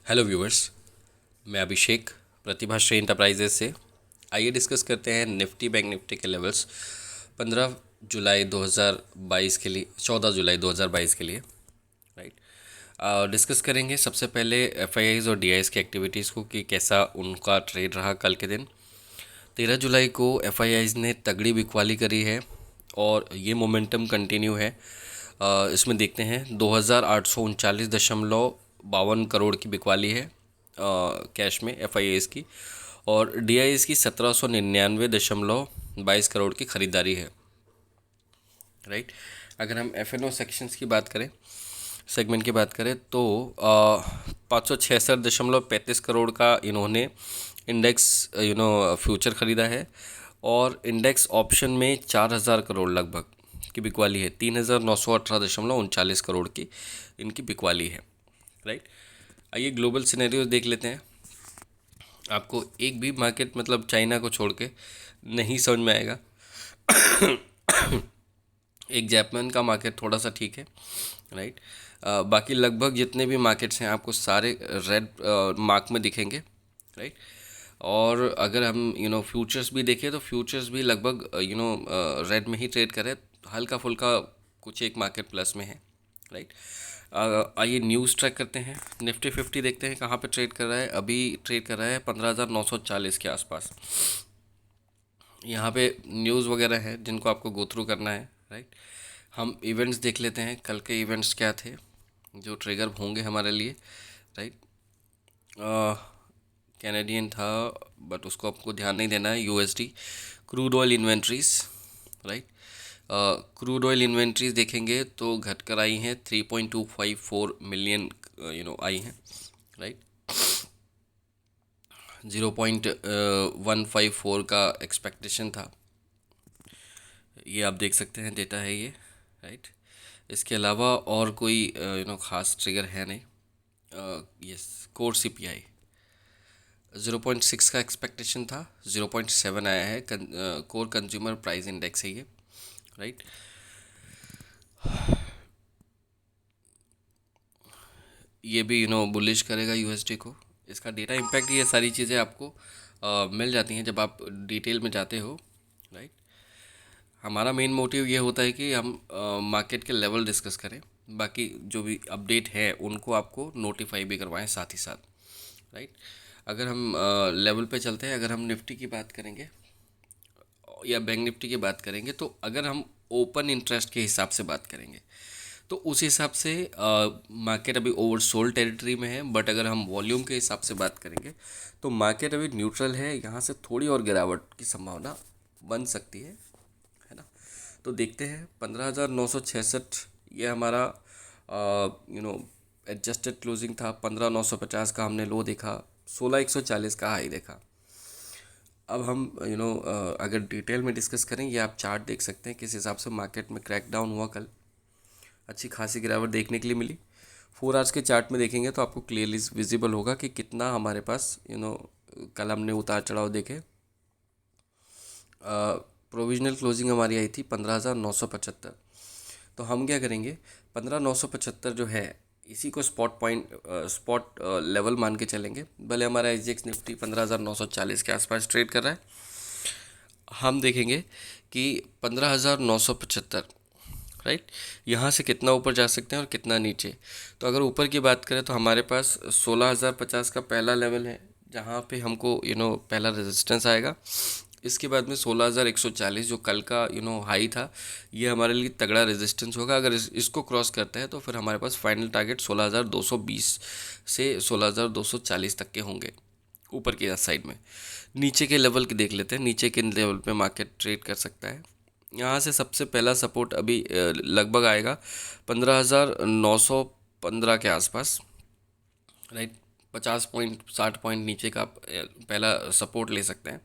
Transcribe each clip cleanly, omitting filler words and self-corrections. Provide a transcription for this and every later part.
Hello viewers, मैं अभिषेक प्रतिभा Shri enterprises से। आइए डिस्कस करते हैं निफ्टी बैंक निफ्टी के लेवल्स 15 जुलाई 2022 के लिए, 14 जुलाई 2022 के लिए। राइट, डिस्कस करेंगे सबसे पहले एफआईआईज और डीआईज की एक्टिविटीज़ को कि कैसा उनका ट्रेड रहा कल के दिन। 13 जुलाई को एफआईआईज ने तगड़ी बिकवाली करी है और ये मोमेंटम कंटिन्यू है। इसमें देखते हैं 2,839.52 करोड़ की बिकवाली है कैश में एफआईआईज की, और डीआईएस की 1799.22 करोड़ की खरीदारी है। राइट, अगर हम एफएनओ सेक्शंस की बात करें, सेगमेंट की बात करें तो 566.35 करोड़ का इन्होंने इंडेक्स फ्यूचर ख़रीदा है, और इंडेक्स ऑप्शन में 4,000 करोड़ लगभग की बिकवाली है। 3,918.39 करोड़ की इनकी बिकवाली है। राइट, आइए ग्लोबल सिनेरियो देख लेते हैं। आपको एक भी मार्केट मतलब चाइना को छोड़ के नहीं समझ में आएगा। एक जापान का मार्केट थोड़ा सा ठीक है। राइट, बाकी लगभग जितने भी मार्केट्स हैं आपको सारे रेड मार्क में दिखेंगे। राइट, और अगर हम फ्यूचर्स भी देखें तो फ्यूचर्स भी लगभग रेड में ही ट्रेड करें, हल्का फुल्का कुछ एक मार्केट प्लस में है। राइट, आइए न्यूज़ ट्रैक करते हैं। निफ्टी 50 देखते हैं कहाँ पे ट्रेड कर रहा है। अभी ट्रेड कर रहा है 15,940 के आसपास। यहाँ पे न्यूज़ वगैरह है जिनको आपको गो थ्रू करना है। राइट, हम इवेंट्स देख लेते हैं, कल के इवेंट्स क्या थे जो ट्रिगर होंगे हमारे लिए। राइट, कैनेडियन था बट उसको आपको ध्यान नहीं देना है। USD crude oil inventories. Right, crude oil inventories देखेंगे तो घट कर आई हैं 3.254 मिलियन आई हैं। राइट, 0.154 का एक्सपेक्टेशन था, ये आप देख सकते हैं, डेटा है ये। राइट, इसके अलावा और कोई ख़ास ट्रिगर है नहीं। यस, कोर सीपीआई 0.6 का एक्सपेक्टेशन था, 0.7 आया है। कोर कंज्यूमर प्राइस इंडेक्स है ये। राइट, ये भी बुलिश करेगा यूएसडी को। इसका डेटा इम्पैक्ट, ये सारी चीज़ें आपको मिल जाती हैं जब आप डिटेल में जाते हो। राइट, हमारा मेन मोटिव ये होता है कि हम मार्केट के लेवल डिस्कस करें, बाकी जो भी अपडेट है उनको आपको नोटिफाई भी करवाएं साथ ही साथ। राइट, अगर हम लेवल पे चलते हैं, अगर हम निफ्टी की बात करेंगे या बैंक निफ्टी की बात करेंगे, तो अगर हम ओपन इंटरेस्ट के हिसाब से बात करेंगे तो उस हिसाब से मार्केट अभी ओवरसोल्ड टेरिटरी में है। बट अगर हम वॉल्यूम के हिसाब से बात करेंगे तो मार्केट अभी न्यूट्रल है, यहाँ से थोड़ी और गिरावट की संभावना बन सकती है ना। तो देखते हैं 15,966 ये हमारा एडजस्टेड क्लोजिंग था। 15,950 का हमने लो देखा, 16,140 का हाई देखा। अब हम अगर डिटेल में डिस्कस करें, ये आप चार्ट देख सकते हैं किस हिसाब से मार्केट में क्रैक डाउन हुआ कल। अच्छी खासी गिरावट देखने के लिए मिली। 4 आवर्स के चार्ट में देखेंगे तो आपको क्लियरली विजिबल होगा कि कितना हमारे पास कल हमने उतार चढ़ाव देखे। प्रोविजनल क्लोजिंग हमारी आई थी 15,975। तो हम क्या करेंगे, 15,975 जो है इसी को स्पॉट लेवल मान के चलेंगे। भले हमारा एसजीएक्स निफ्टी 15,940 के आसपास ट्रेड कर रहा है, हम देखेंगे कि 15,975 राइट यहाँ से कितना ऊपर जा सकते हैं और कितना नीचे। तो अगर ऊपर की बात करें तो हमारे पास 16,050 का पहला लेवल है जहाँ पे हमको पहला रेजिस्टेंस आएगा। इसके बाद में 16,140 जो कल का हाई था, ये हमारे लिए तगड़ा रेजिस्टेंस होगा। अगर इसको क्रॉस करते हैं तो फिर हमारे पास फाइनल टारगेट 16,220 से 16,240 तक के होंगे ऊपर की साइड में। नीचे के लेवल के देख लेते हैं, नीचे के लेवल पे मार्केट ट्रेड कर सकता है। यहाँ से सबसे पहला सपोर्ट अभी लगभग आएगा 15,915 के आसपास। राइट, 50 पॉइंट 60 पॉइंट नीचे का पहला सपोर्ट ले सकते हैं।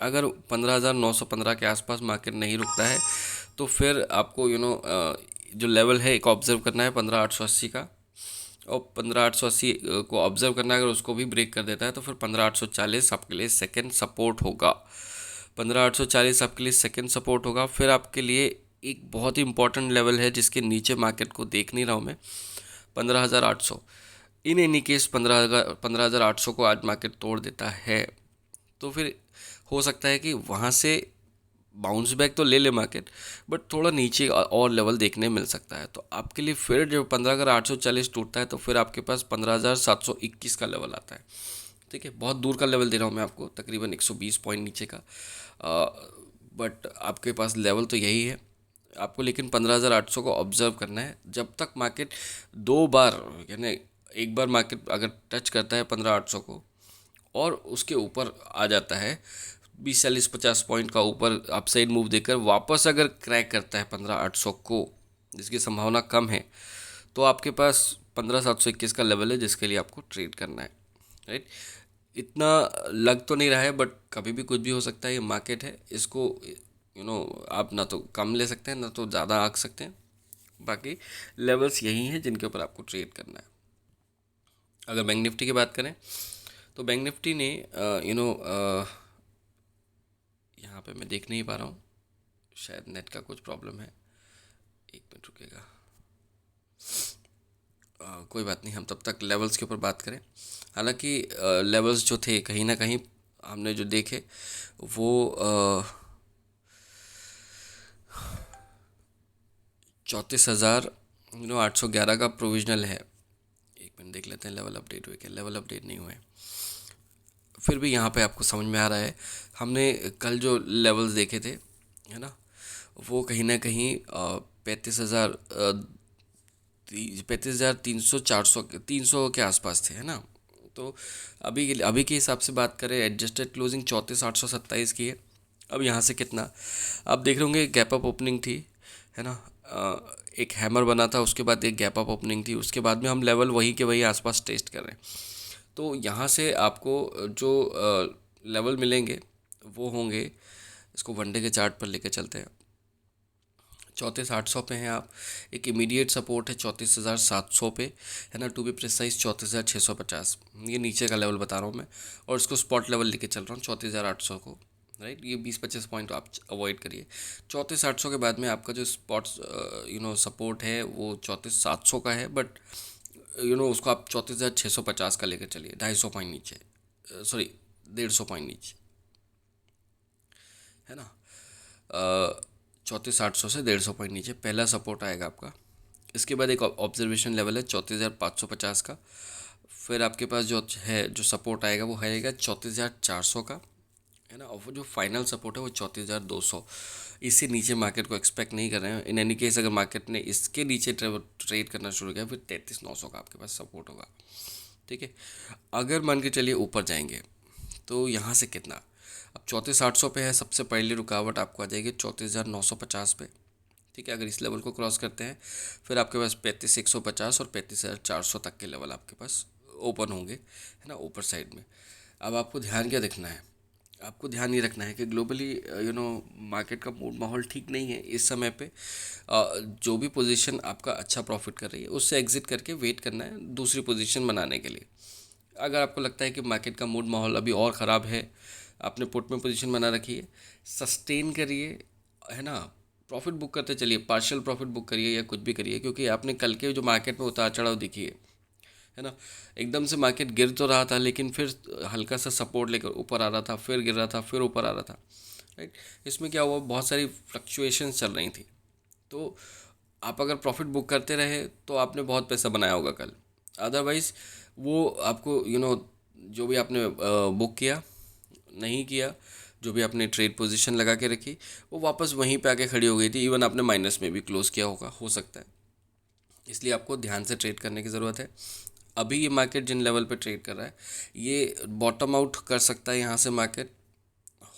अगर 15,915 के आसपास मार्केट नहीं रुकता है तो फिर आपको जो लेवल है एक ऑब्ज़र्व करना है 15,880 का, और 15,880 को ऑब्ज़र्व करना है। अगर उसको भी ब्रेक कर देता है तो फिर 15,840 आपके लिए सेकंड सपोर्ट होगा। 15,840 आपके लिए सेकंड सपोर्ट होगा। फिर आपके लिए एक बहुत ही इंपॉर्टेंट लेवल है जिसके नीचे मार्केट को देख नहीं रहा हूँ मैं, 15,800। इन एनी केस 15,800 को आज मार्केट तोड़ देता है तो फिर हो सकता है कि वहाँ से बाउंस बैक तो ले ले मार्केट, बट थोड़ा नीचे और लेवल देखने मिल सकता है। तो आपके लिए फिर जब 15,840 टूटता है तो फिर आपके पास 15,721 का लेवल आता है। ठीक है, बहुत दूर का लेवल दे रहा हूँ मैं आपको, तकरीबन 120 पॉइंट नीचे का, बट आपके पास लेवल तो यही है आपको। लेकिन 15,800 को ऑब्जर्व करना है जब तक मार्केट दो बार, यानी एक बार मार्केट अगर टच करता है 15,800 को और उसके ऊपर आ जाता है 20, 40, 50 पॉइंट का ऊपर अपसाइड मूव देकर वापस अगर क्रैक करता है 15,800 को, जिसकी संभावना कम है, तो आपके पास 15,721 का लेवल है जिसके लिए आपको ट्रेड करना है। राइट, इतना लग तो नहीं रहा है, बट कभी भी कुछ भी हो सकता है। ये मार्केट है, इसको आप ना तो कम ले सकते हैं ना तो ज़्यादा आंक सकते हैं। बाकी लेवल्स यही हैं जिनके ऊपर आपको ट्रेड करना है। अगर बैंक निफ्टी की बात करें तो बैंक निफ्टी ने यहाँ पे मैं देख नहीं पा रहा हूँ, शायद नेट का कुछ प्रॉब्लम है, एक मिनट रुकेगा। कोई बात नहीं, हम तब तक लेवल्स के ऊपर बात करें। हालांकि लेवल्स जो थे कहीं ना कहीं हमने जो देखे वो 34,000 811 का प्रोविजनल है। एक मिनट देख लेते हैं लेवल अपडेट हुए क्या। लेवल अपडेट नहीं हुए, फिर भी यहाँ पे आपको समझ में आ रहा है। हमने कल जो लेवल्स देखे थे, है ना, वो कहीं ना कहीं 35,000 35,300 400 300 के आसपास थे, है ना। तो अभी के हिसाब से बात करें, एडजस्टेड क्लोजिंग 34,827 की है। अब यहाँ से कितना आप देख रहे होंगे, गैप अप ओपनिंग थी, है ना, एक हैमर बना था, उसके बाद एक गैप अप ओपनिंग थी, उसके बाद में हम लेवल वही के वही आसपास टेस्ट कर रहे हैं। तो यहाँ से आपको जो लेवल मिलेंगे वो होंगे, इसको वनडे के चार्ट पर लेकर चलते हैं। 34,800 पे हैं आप। एक इमीडिएट सपोर्ट है 34,700 पे, है ना, टू बी प्रिसाइज 34,650, ये नीचे का लेवल बता रहा हूँ मैं, और इसको स्पॉट लेवल लेके चल रहा हूँ 34,800 को। राइट, ये 20-25 पॉइंट आप अवॉइड करिए। 34,800 के बाद में आपका जो स्पॉट सपोर्ट है वो 34,700 का है, बट उसको आप 34,650 का लेकर चलिए, 250 पॉइंट नीचे, सॉरी 150 पॉइंट नीचे, है ना। 34,800 से 150 पॉइंट नीचे पहला सपोर्ट आएगा आपका। इसके बाद एक ऑब्जर्वेशन लेवल है 34,550 का। फिर आपके पास जो है, जो सपोर्ट आएगा वो आएगा 34,400 का, है ना। और वो जो फाइनल सपोर्ट है वो 34,200। इससे नीचे मार्केट को एक्सपेक्ट नहीं कर रहे हैं। इन एनी केस अगर मार्केट ने इसके नीचे ट्रेड करना शुरू किया, फिर 33,900 का आपके पास सपोर्ट होगा। ठीक है, अगर मान के चलिए ऊपर जाएंगे तो यहाँ से कितना, अब 34,800 पे है, सबसे पहली रुकावट आपको आ जाएगी 34,950 पे। ठीक है, अगर इस लेवल को क्रॉस करते हैं फिर आपके पास 35,150 और 35,400 तक के लेवल आपके पास ओपन होंगे, है ना, ऊपर साइड में। अब आपको ध्यान क्या रखना है, आपको ध्यान ये रखना है कि ग्लोबली मार्केट का मूड माहौल ठीक नहीं है इस समय पे। जो भी पोजीशन आपका अच्छा प्रॉफिट कर रही है उससे एग्जिट करके वेट करना है दूसरी पोजीशन बनाने के लिए। अगर आपको लगता है कि मार्केट का मूड माहौल अभी और ख़राब है, आपने पुट में पोजीशन बना रखी है, सस्टेन करिए, है ना, प्रॉफिट बुक करते चलिए, पार्शियल प्रॉफिट बुक करिए या कुछ भी करिए, क्योंकि आपने कल के जो मार्केट में उतार चढ़ाव देखी है ना, एकदम से मार्केट गिर तो रहा था लेकिन फिर हल्का सा सपोर्ट लेकर ऊपर आ रहा था, फिर गिर रहा था, फिर ऊपर आ रहा था। राइट, इसमें क्या हुआ, बहुत सारी फ्लक्चुएशंस चल रही थी। तो आप अगर प्रॉफिट बुक करते रहे तो आपने बहुत पैसा बनाया होगा कल। अदरवाइज़ वो आपको जो भी आपने बुक किया, नहीं किया, जो भी आपने ट्रेड पोजीशन लगा के रखी, वो वापस वहीं पे आके खड़ी हो गई थी। इवन आपने माइनस में भी क्लोज़ किया होगा, हो सकता है। इसलिए आपको ध्यान से ट्रेड करने की ज़रूरत है। अभी ये मार्केट जिन लेवल पे ट्रेड कर रहा है, ये बॉटम आउट कर सकता है यहाँ से मार्केट,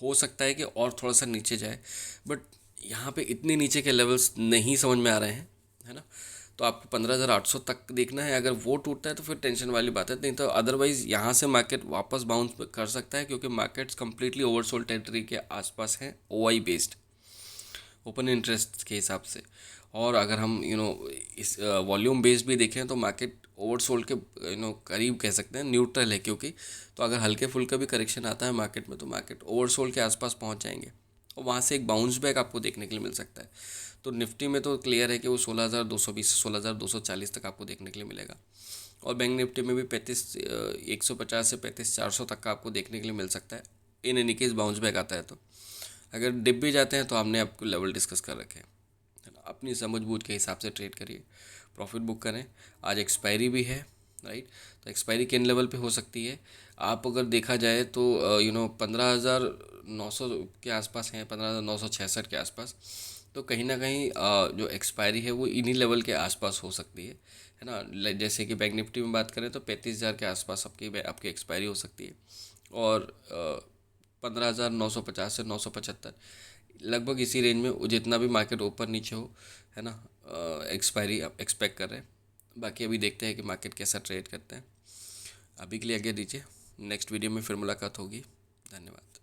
हो सकता है कि और थोड़ा सा नीचे जाए, बट यहाँ पे इतने नीचे के लेवल्स नहीं समझ में आ रहे हैं, है ना। तो आपको 15,800 तक देखना है। अगर वो टूटता है तो फिर टेंशन वाली बात है, नहीं तो अदरवाइज़ यहाँ से मार्केट वापस बाउंस कर सकता है, क्योंकि मार्केट्स कम्प्लीटली ओवरसोल्ड टेरिटरी के आसपास हैं, ओआई बेस्ड, ओपन इंटरेस्ट के हिसाब से। और अगर हम इस वॉल्यूम बेस्ड भी देखें तो मार्केट ओवरसोल्ड के करीब कह सकते हैं, न्यूट्रल है, क्योंकि तो अगर हल्के फुल्के भी करेक्शन आता है मार्केट में तो मार्केट ओवरसोल्ड के आसपास पहुंच जाएंगे और वहाँ से एक बाउंस बैक आपको देखने के लिए मिल सकता है। तो निफ्टी में तो क्लियर है कि वो 16,220 से 16,240 तक आपको देखने के लिए मिलेगा। और बैंक निफ्टी में भी 35,150 से 35,400 तक का आपको देखने के लिए मिल सकता है, in any case bounce back आता है तो। अगर डिप भी जाते हैं तो हमने आपको लेवल डिस्कस कर रखे हैं, है ना। अपनी समझ बूझ के हिसाब से ट्रेड करिए, प्रॉफिट बुक करें। आज एक्सपायरी भी है, राइट। तो एक्सपायरी किन लेवल पे हो सकती है, आप अगर देखा जाए तो 15,900 के आसपास हैं, 15,966 के आसपास। तो कहीं ना कहीं जो एक्सपायरी है वो इन्हीं लेवल के आसपास हो सकती है ना। जैसे कि बैंक निफ्टी में बात करें तो 35,000 के आसपास आपकी एक्सपायरी हो सकती है, और 15,950 से 975 लगभग इसी रेंज में जितना भी मार्केट ऊपर नीचे हो, है ना, एक्सपायरी एक्सपेक्ट कर रहे हैं। बाकी अभी देखते हैं कि मार्केट कैसा ट्रेड करते हैं। अभी के लिए आगे दीजिए, नेक्स्ट वीडियो में फिर मुलाकात होगी। धन्यवाद।